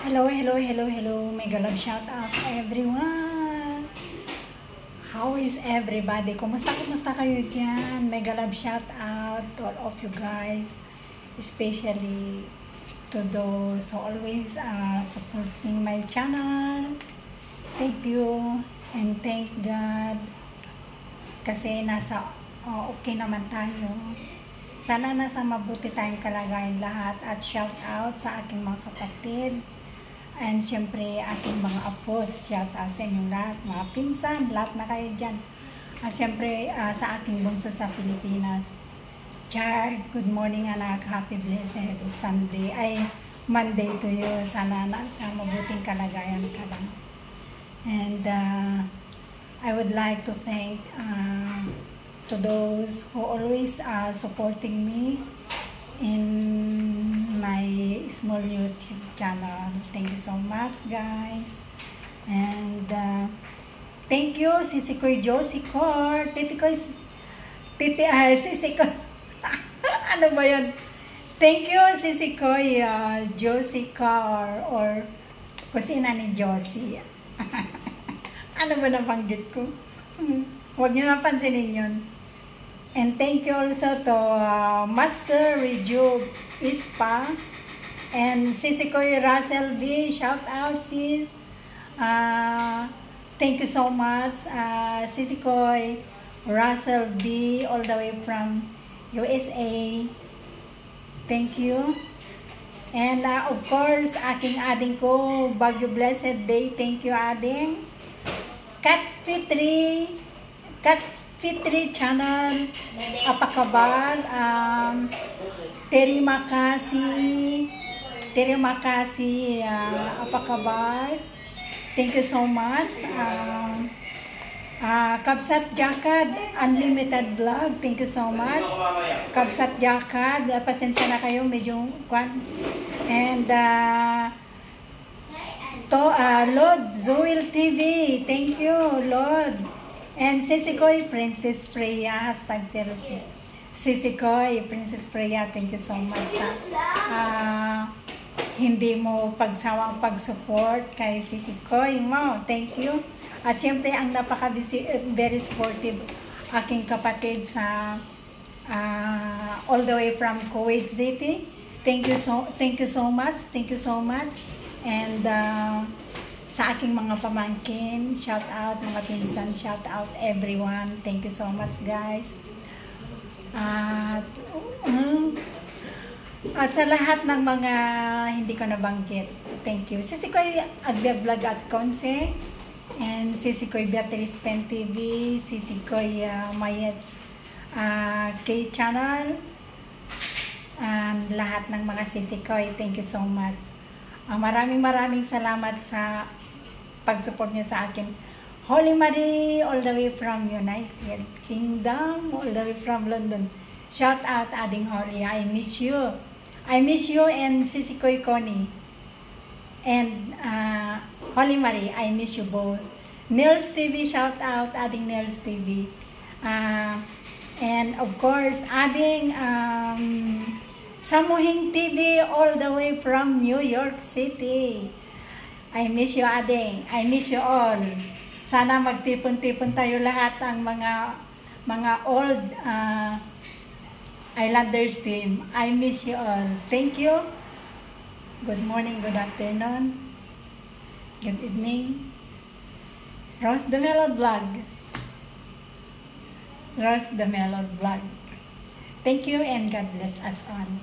Hello. Mega love shout out everyone. How is everybody? Kumusta kayo dyan? Mega love shout out to all of you guys, especially to those who always supporting my channel. Thank you and thank God kasi nasa okay naman tayo. Sana nasa mabuti tayong kalagayan lahat at shout out sa aking mga kapatid and syempre aking mga apos, shout out sa inyong lahat, mga pinsan, lahat na kayo dyan. At syempre sa aking bunso sa Pilipinas, Chard, good morning anak, happy blessed Sunday, Monday to you. Sana nasa mabuting kalagayan ka lang. And I would like to thank to those who always supporting me in my small YouTube channel. Thank you so much, guys. And thank you, Sisi Koy Josie Cor, Sisi Koy, ano ba yun? Thank you, Sisi Koy Josie Cor, or kusina ni Josie. Ano ba nabanggit ko? Huwag niyo napansinin yun. And thank you also to Master Rejuve Ispa and Sisi Koy Russell B. Shout out, sis. Thank you so much, Sisi Koy Russell B. all the way from USA. Thank you. And of course, aking ading ko, Baguio Blessed Day. Thank you, ading. Kat Fitri channel, apakabar, terima kasih, apakabar, thank you so much. Kabsat Jakad Unlimited Vlog, thank you so much. Kabsat Jakad, pasensya na kayo, medyo kwan. And Lord Zoil TV, thank you, Lord. And Sisi Koy Princess Freya, #06. Sisi Koy Princess Freya, thank you so much. Hindi mo pagsawang pag-support kay Sisi Koy mo, thank you. At siyempre ang very supportive aking kapatid sa all the way from Kuwait City. Thank you so much. And sa aking mga pamangkin, shout out, mga pinsan, shout out everyone. Thank you so much, guys. At sa lahat ng mga hindi ko nabanggit, thank you. Sisi Koy Agbe-Vlog at Conce, and Sisi Koy Beatrice Pen TV, Sisi Koy Mayets K-Channel, and lahat ng mga Sisi Koy, thank you so much. Maraming salamat sa pag-support nyo sa akin. Holy Marie, all the way from United Kingdom, all the way from London. Shout out, Ading Holly. I miss you. And Sisi Koy Connie. And Holy Marie, I miss you both. Nels TV, shout out, Ading Nels TV. And of course, Ading Samuhing TV, all the way from New York City. I miss you, ading. I miss you all. Sana magtipon-tipon tayo lahat ang mga old Islanders team. I miss you all. Thank you. Good morning, good afternoon, good evening. Rose the Melod Vlog. Thank you and God bless us all.